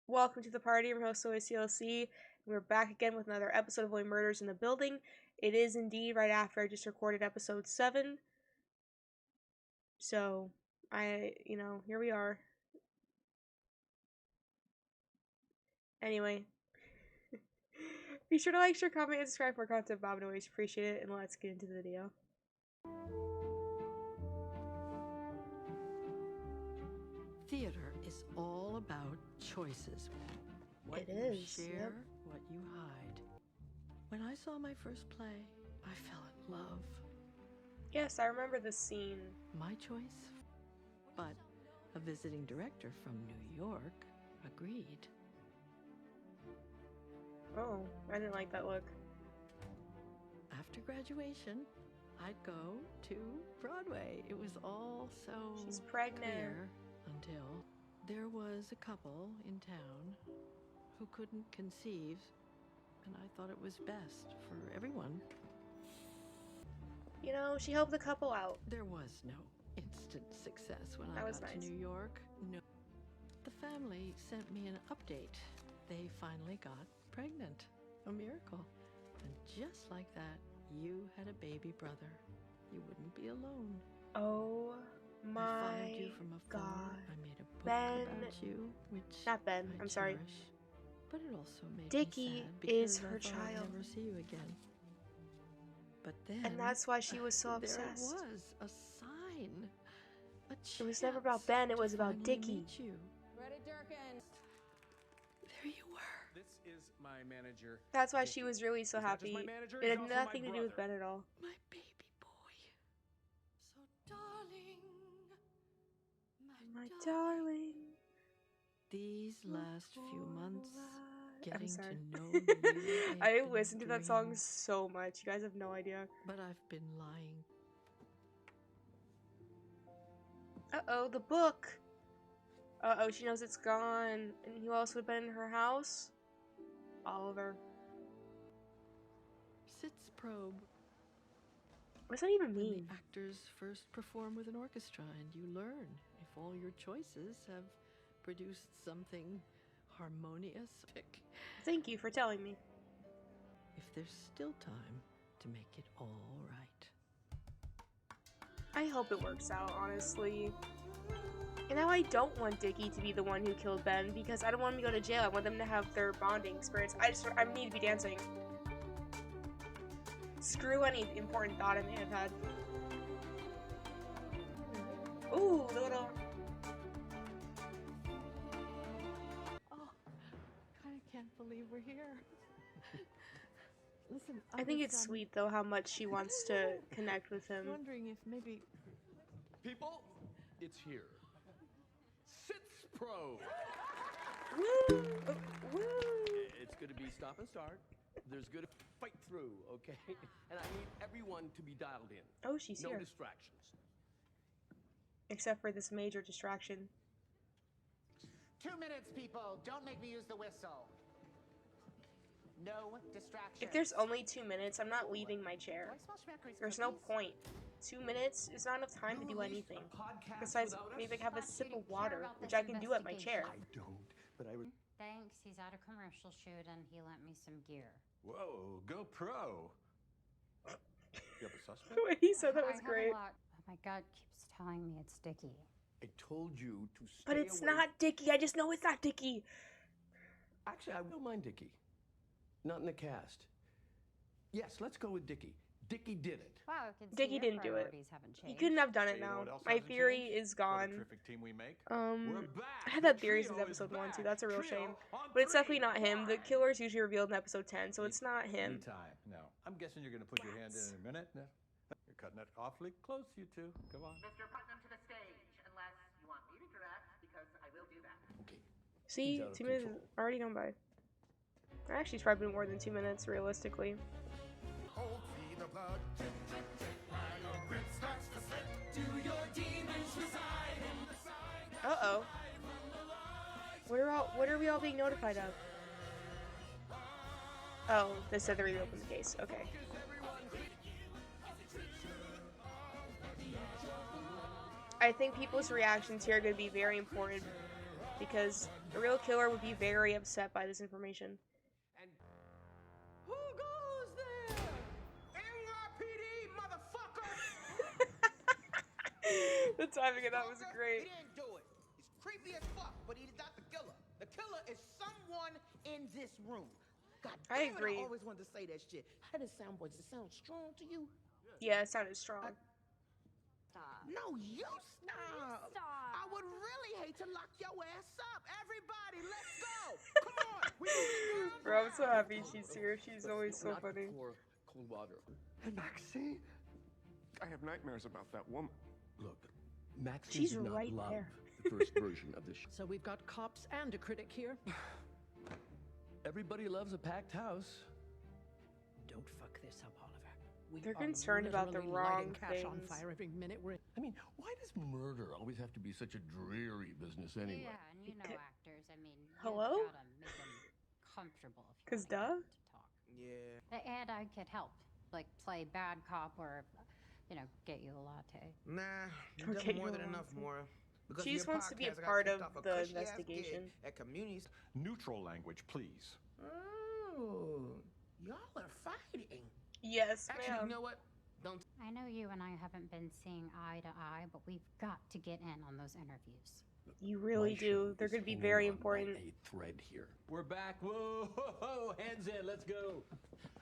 Welcome to the party. I'm your host, Soy CLC. We're back again with another episode of Only Murders in the Building. It is indeed right after I just recorded episode 7. So, here we are. Anyway. Be sure to like, share, comment, and subscribe for more content. Bob and always appreciate it. And let's get into the video. Theater is all about choices. What It you is, share, yep. what you hide. When I saw my first play, I fell in love. Yes, I remember this scene. My choice? But a visiting director from New York agreed. Oh, I didn't like that look. After graduation, I'd go to Broadway. It was all so She's pregnant. clear until there was a couple in town who couldn't conceive, and I thought it was best for everyone. You know, she helped the couple out. There was no instant success when I That was got nice. to New York. No. The family sent me an update. They finally got pregnant. A miracle. And just like that, you had a baby brother. You wouldn't be alone. Oh I my followed you from afar. God. I made a book Ben. about you, which Not Ben, I I'm sorry. cherish. But it also made Dickie me sad is because I her thought I'd child. never see you again. But then, And that's why she was so there obsessed. was a sign. It was never about Ben, it was about Dickie. Ready, Durkin. There you were. This is my manager. That's why she was really so He's not just happy. my manager, It he's had also nothing my to do with brother. Ben at all. My baby boy. So darling. My darling. These last few months, I'm getting sorry. to know you. I I've listened to been that song dreams, so much. You guys have no idea. But I've been lying. Uh-oh, the book. Uh-oh, she knows it's gone. And who else would have been in her house? Oliver. Sitzprobe. What's that even When mean? the actors first perform with an orchestra, and you learn if all your choices have produced something harmonious. Thank you for telling me. If there's still time to make it all right. I hope it works out, honestly. And now I don't want Dickie to be the one who killed Ben because I don't want him to go to jail. I want them to have their bonding experience. I need to be dancing. Screw any important thought I may have had. Ooh, little. Oh, I can't believe we're here. Listen, I think it's sweet though how much she wants to connect with him. Wondering if maybe People, it's here. Sitzprobe. Woo! Woo! It's going to be stop and start. There's going to fight through, okay? And I need everyone to be dialed in. Oh, she's No here. distractions. Except for this major distraction. 2 minutes, people. Don't make me use the whistle. No distractions. If there's only 2 minutes, I'm not leaving my chair. There's no point. 2 minutes is not enough time to do anything. Besides, maybe I can have a sip of water, which I can do at my chair. I don't, but I would. Thanks, he's at a commercial shoot and he lent me some gear. Whoa, go pro. You have a suspect? The way he said that I was have great. a lot, but my gut keeps telling me it's Dickie. I told you to stay But it's away. not Dickie. I just know it's not Dickie. Actually, I don't mind Dickie. Not in the cast. Yes, let's go with Dickie. Dickie did it. Wow, I can see Dickie your didn't do it. priorities haven't He changed. couldn't have done it You know now. what else My hasn't theory changed? is What a gone. terrific team we make. We're back. I had The that theory since trio episode is 1 too. back. That's a real Trio shame. on But it's 3. definitely not him. The killer is usually revealed in episode 10, so it's not him. Anytime. No. I'm guessing you're going to put your hand in a minute. No. You're cutting it awfully close, you two. Come on. Mr. Putnam to the stage, unless you want me to direct, because I will do that. Okay. See, He's out of 2 minutes control. already gone by. Actually, it's probably been more than 2 minutes, realistically. Uh-oh. What are we all being notified of? Oh, they said they reopened the case. Okay. I think people's reactions here are going to be very important because The real killer would be very upset by this information. And Who goes there? NYPD, motherfucker! The timing of that was Stalker, great. He didn't do it. He's creepy as fuck, but he's not the killer. The killer is someone in this room. God I damn it, agree. I always wanted to say that shit. How does sound boy? Does it sound strong to you? Yeah, it sounded strong. Stop. No, you stop. Stop. I would really hate to lock your ass up. Everybody, let's go. Come on. We moving down. Bro, I'm so happy she's here. She's always so not funny. before cold water. And Maxine? I have nightmares about that woman. Look, Maxine She's did not right love there. the first version of the show. So we've got cops and a critic here. Everybody loves a packed house. Don't fuck this up, Oliver. We They're are concerned about the literally lighting wrong cash on things. fire every minute we're in. I mean, why does murder always have to be such a dreary business anyway? Yeah, and you know actors. I mean, Hello? you gotta make them comfortable if you 'Cause wanna get duh. them to talk. Yeah. And I could help, like play bad cop or, you know, get you a latte. Nah, you've Okay, done more you than want enough, to. Maura. Because She of just your wants to be a podcast, I got part kicked of off a the cushy-ass investigation. gig At communities. Neutral language, please. Oh, y'all are fighting. Yes, Actually, ma'am. you know what? Don't. I know you and I haven't been seeing eye to eye, but we've got to get in on those interviews. You really My do. show They're is going to be hanging very on by important. a thread here. We're back. Whoa, hands in. Let's go.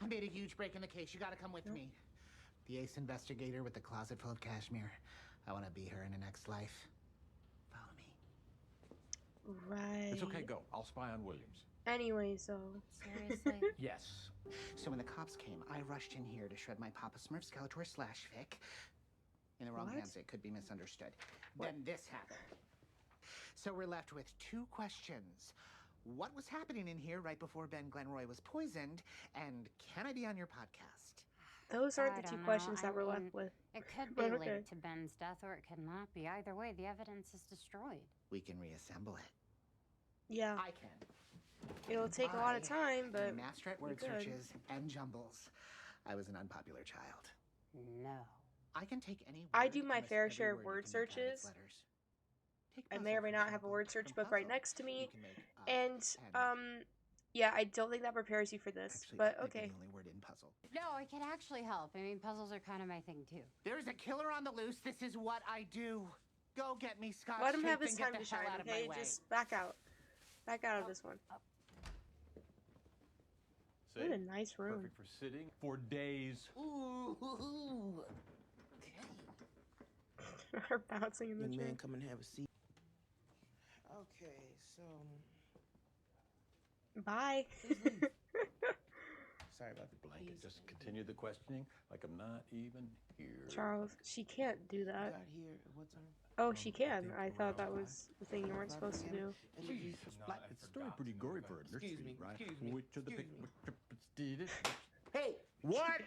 I made a huge break in the case. You gotta come with me. The ace investigator with the closet full of cashmere. I wanna be her in the next life. Follow me. Right. It's okay. Go. I'll spy on Williams. Anyway, so. Seriously? Yes. So when the cops came, I rushed in here to shred my Papa Smurf Skeletor slash fic. In the wrong What? hands, it could be misunderstood. Then this happened. So we're left with two questions. What was happening in here right before Ben Glenroy was poisoned? And can I be on your podcast? Those aren't I the two don't know. questions I that we're left mean, with. It could be But okay. linked to Ben's death or it could not be. Either way, the evidence is destroyed. We can reassemble it. Yeah. I can. It'll take a lot of I time, am but. a master at word could. searches and jumbles. I was an unpopular child. No. I can take any. I word do and my list fair every share of word word you can make out of its searches. letters. Take I may puzzle, or may for not have a example. word search From book right puzzle, next to you me. can make And, yeah, I don't think that prepares you for this. Actually, But that might be okay. the only word in puzzle. No, it could actually help. I mean, puzzles are kind of my thing too. There's a killer on the loose. This is what I do. Go get me Scotch Let him have tape his and get time the to shine, hell out of my okay? way. Just back out. Back out of this one. See? What a nice room. Perfect for sitting for days. Ooh. Okay. Her bouncing in the Young chair. man, come and have a seat. Okay, so Bye. sorry about the Blanket. Just continue the questioning like I'm not even here. Charles, she can't do that. got here. What time? Oh, she can. I thought that was the thing you weren't supposed to do. Jeez, it's still pretty gory for a nursery, Excuse me, right? excuse me, Which of the excuse did it? Hey, what?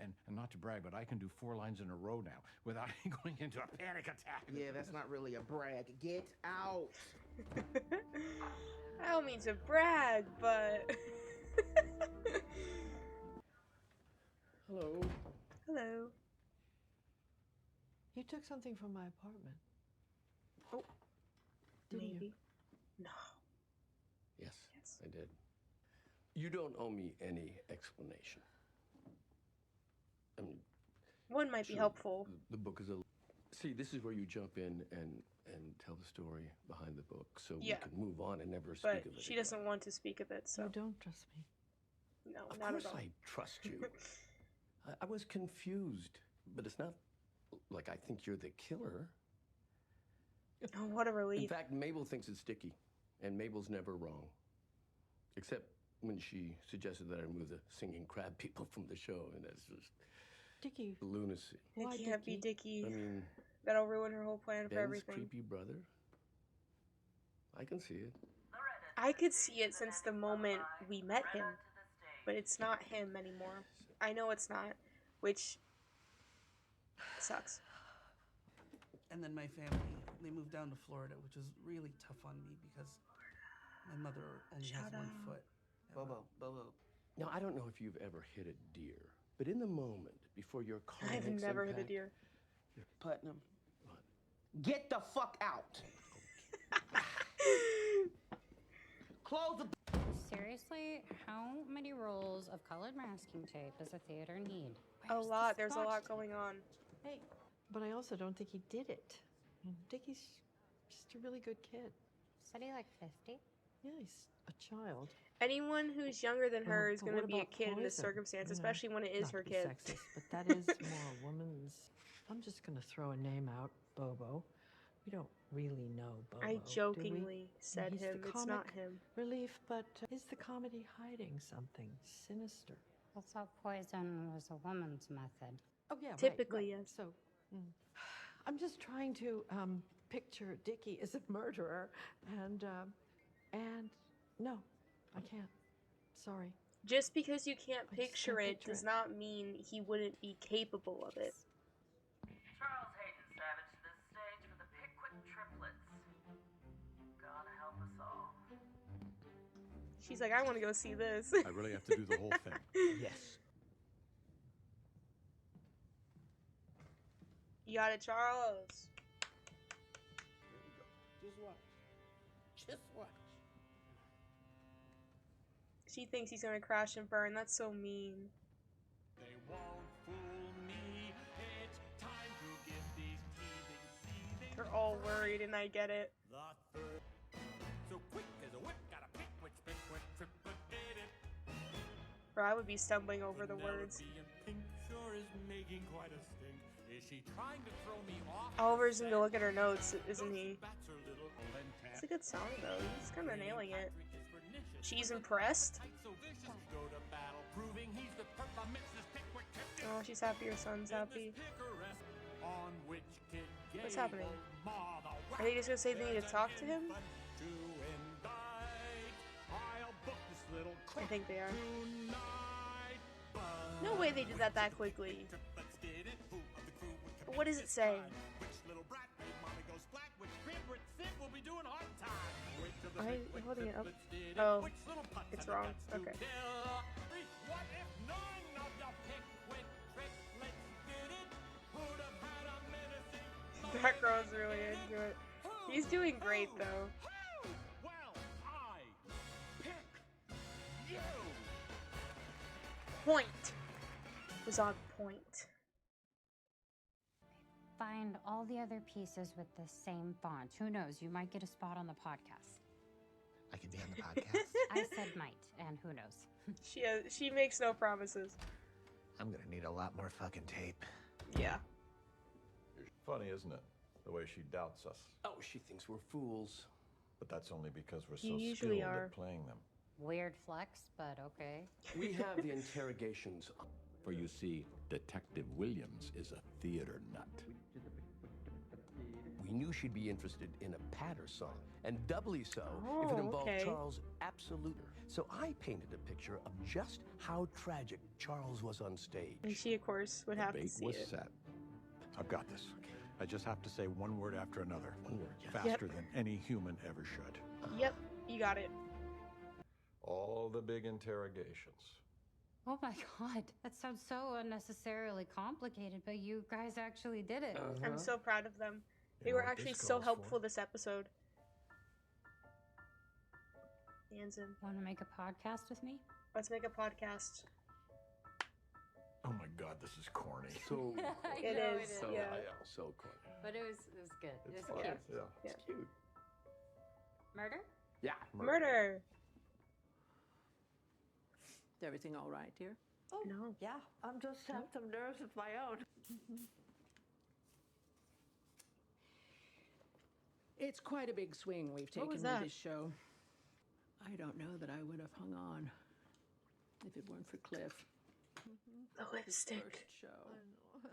And not to brag, but I can do 4 lines in a row now without going into a panic attack. Yeah, that's not really a brag. Get out. I don't mean to brag, but. Hello. Hello. You took something from my apartment. Oh. Didn't you? Maybe. No. Yes, Yes. I did. You don't owe me any explanation. I mean, One might be sure, helpful. The book is a. See, this is where you jump in and tell the story behind the book, so Yeah. we can move on and never speak But of it. she again. doesn't want to speak of it, so. You don't trust me. No, Of not course, at all. I trust you. I was confused, but it's not like I think you're the killer. Oh, what a In relief. fact, Mabel thinks it's Dickie, and Mabel's never wrong. Except when she suggested that I remove the singing crab people from the show, and that's just Dickie, lunacy. why It can't be Dickie? Dickie. I mean, That'll ruin her whole plan for Ben's everything. creepy brother. I can see it. I could see it since the moment we met him, but it's not him anymore. I know it's not, which sucks. And then my family, they moved down to Florida, which was really tough on me because my mother only Shout has one out. foot. Bobo. Now, I don't know if you've ever hit a deer, but in the moment before your car I've makes never hit a impact, deer. Putnam. What? Get the fuck out. Close the Seriously, how many rolls of colored masking tape does a theater need? A Where's the lot. There's a scotch lot tape? going on. Hey, but I also don't think he did it. Dickie's just a really good kid. Said he like 50? Yeah, he's a child. Anyone who's younger than her is But going to what be a about kid in this poison? circumstance, You know, especially when it is not her to be kid. sexist, but that is more a woman's. I'm just going to throw a name out, Bobo. We don't really know Bobo. I do we? jokingly said He's the him. It's not comic him. relief, but is the comedy hiding something sinister? I thought poison was a woman's method. Oh yeah, Typically, right. yes. So, I'm just trying to picture Dickie as a murderer, and no, I can't. Sorry. Just because you can't I just picture can't it picture does it. not mean he wouldn't be capable of it. Charles Hayden Savage to the stage for the Pickwick triplets. God help us all. She's like, I want to go see this. I really have to do the whole thing. Yes. You got it, Charles. Just watch. Just watch. She thinks he's gonna crash and burn. That's so mean. They won't fool me. It's time to give these teething. They're all worried, and I get it. The third. So quick as a whip, got a Pickwick triplet did it. Or I would be stumbling over the words. Penelope in pink sure is making quite a stink. Is she trying to throw me off? Oliver's gonna look at her notes, isn't he? That's her little It's a good song, though. He's kind of nailing it. She's impressed. Oh, she's happy her son's happy. What's happening? Are they just gonna say they need to talk to him? I think they are. No way they did that quickly. What does it say? Am I holding it up? Oh, it's wrong. Okay. That girl's really into it. He's doing great though. Point was on point. Find all the other pieces with the same font. Who knows? You might get a spot on the podcast. I could be on the podcast. I said might, and who knows? She makes no promises. I'm gonna need a lot more fucking tape. Yeah. Funny, isn't it? The way she doubts us. Oh, she thinks we're fools. But that's only because we're You so usually skilled are. at playing them. Weird flex, but okay. We have the interrogations. For you see, Detective Williams is a theater nut. We knew she'd be interested in a patter song, and doubly so if Oh, it involved okay. Charles' absolute. So I painted a picture of just how tragic Charles was on stage. And she, of course, would have to Bait see was it. set. I've got this. I just have to say one word after another. One word, yes. Faster Yep. than any human ever should. Yep, you got it. All the big interrogations. Oh my god, that sounds so unnecessarily complicated, but you guys actually did it. I'm so proud of them. They You know were what actually this so calls helpful for? this episode. Anson, Want to make a podcast with me? let's make a podcast. Oh my God, this is corny. So It is, so yeah. so corny. But it was good. It's it was fun. cute. Yeah. Yeah. It's cute. Murder? Yeah. Murder. Is everything all right, dear? Oh no. Yeah, I'm just have some nerves of my own. It's quite a big swing we've taken was with that? this show. I don't know that I would have hung on if it weren't for Cliff. The lipstick. First show.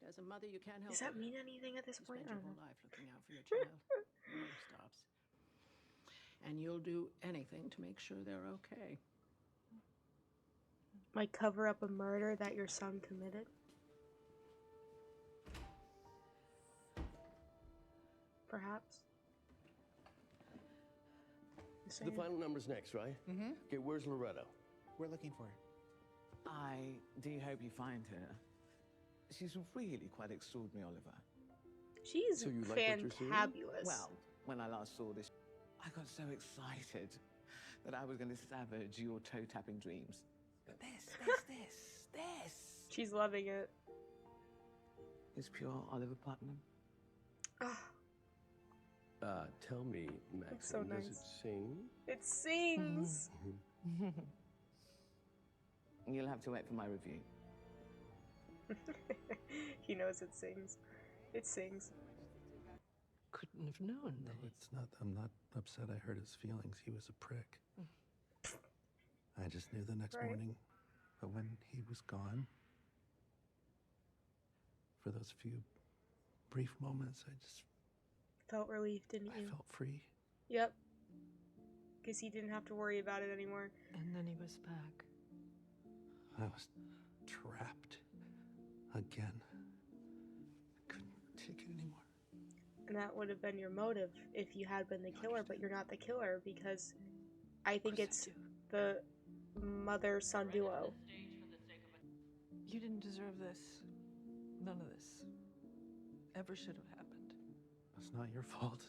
As a mother, you can't help Does that it. mean anything at this You point? spend I your don't whole know. life looking out for your child. It never stops. And you'll do anything to make sure they're okay. Like cover up a murder that your son committed? Perhaps. Just The saying. final number's next, right? Mm-hmm. Okay, where's Loretto? We're looking for her. I do hope you find her. She's really quite extraordinary, Oliver. She's So you like what you're seeing? fantabulous. Well, when I last saw this, I got so excited that I was going to savage your toe-tapping dreams. But this. She's loving it. It's pure Oliver Putnam. Tell me, Maxim, so does it nice. sing? It sings. You'll have to wait for my review. He knows it sings. It sings. Couldn't have known No, that. it's not. I'm not upset I hurt his feelings. He was a prick. I just knew the next Right. morning. But when he was gone, for those few brief moments, I just Felt relief, didn't you? felt free. Yep. Because he didn't have to worry about it anymore. And then he was back. I was trapped again. I couldn't take it anymore. And that would have been your motive if you had been the killer, but you're not the killer because I think it's the mother-son duo. You didn't deserve this. None of this ever should have happened. It's not your fault.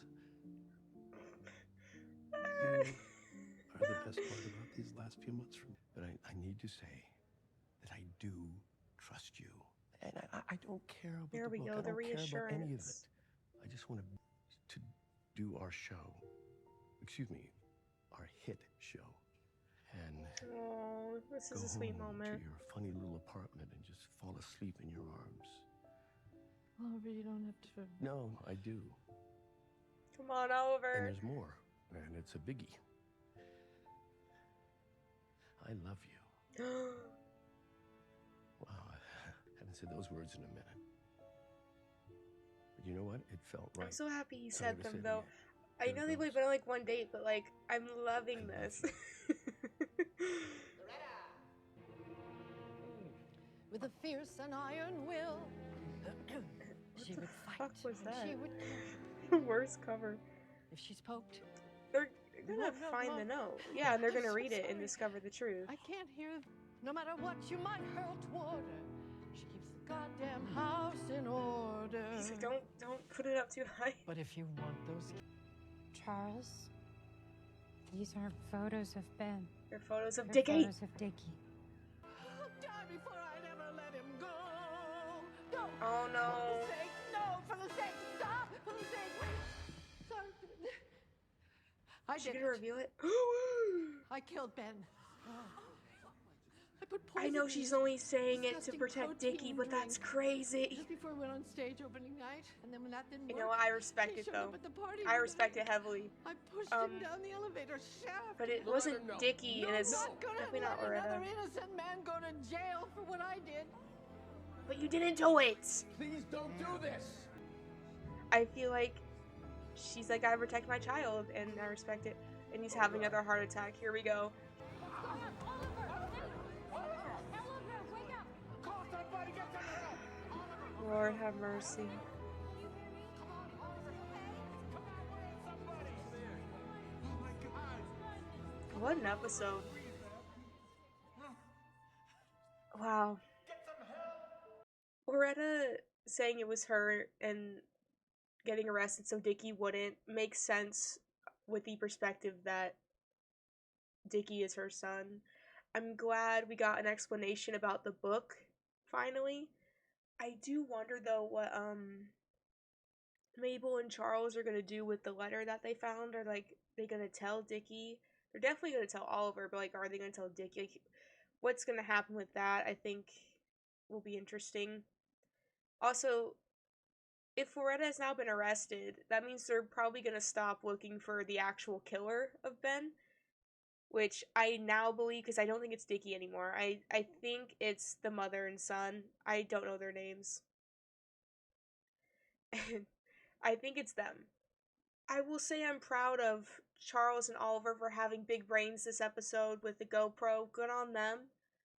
You are the best part about these last few months for me. But I need to say that I do trust you. And I don't care about There the we book. go, I the don't care about any of it. reassurance. I just want to do our show. Excuse me, our hit show. And Oh, this go is a sweet home moment. to your funny little apartment and just fall asleep in your arms. Oliver, you don't have to. No, I do. Come on, And Oliver. there's more. And it's a biggie. I love you. Wow, I haven't said those words in a minute. But you know what? It felt right. I'm so happy you So I said gotta them, say though. them I again. know Here they've goes. only been on like one date, but like, I'm loving this. With a fierce and iron will, she would fight. fuck was and that? She would The worst cover. if she's poked. They're gonna No, find the no. note. Yeah, and they're gonna I'm so read it and sorry. discover the truth. I can't hear. No matter what you might hurl toward her, she keeps the goddamn house in order. He's like, don't put it up too high. But if you want those, Charles, these aren't photos of Ben. They're photos of They're Dickie. photos of Dickie. I'll die before I'd ever let him go. No. Oh For no. the sake, no, for the sake, stop, for the sake. Sorry. I Is she did gonna it. reveal it? I killed Ben. I put I poison know in she's his only saying it to disgusting protect protein Dickie, but that's drink. crazy. Just before we went on stage opening night, and then when that didn't You work, know what? I respect he it showed though. up at the party I because respect it heavily. I pushed Um, him down the elevator shaft. But it wasn't Dickie, and it's not gonna definitely let not Loretta. another innocent man go to jail for what I did. But you didn't do it. Please don't do this. I feel like she's like, I protect my child, and I respect it. And he's having another heart attack. Here we go. Lord have mercy. What an episode. Wow. Loretta saying it was her and getting arrested so Dickie wouldn't make sense with the perspective that Dickie is her son. I'm glad we got an explanation about the book, finally. I do wonder, though, what, Mabel and Charles are gonna do with the letter that they found. Are, like, they gonna tell Dickie? They're definitely gonna tell Oliver, but, like, are they gonna tell Dickie? Like, what's gonna happen with that, I think, will be interesting. Also, if Loretta has now been arrested, that means they're probably gonna stop looking for the actual killer of Ben, which I now believe, because I don't think it's Dickie anymore. I think it's the mother and son. I don't know their names. And I think it's them. I will say I'm proud of Charles and Oliver for having big brains this episode with the GoPro. Good on them.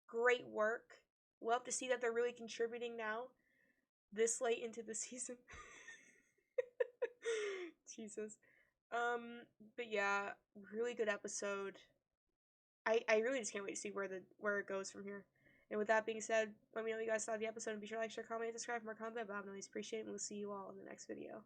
Great work. Love to see that they're really contributing now, this late into the season. Jesus. But yeah, really good episode. I really just can't wait to see where it goes from here. And with that being said, let me know what you guys thought of the episode, and be sure to like, share, comment, and subscribe for more content. But I always appreciate it, and we'll see you all in the next video.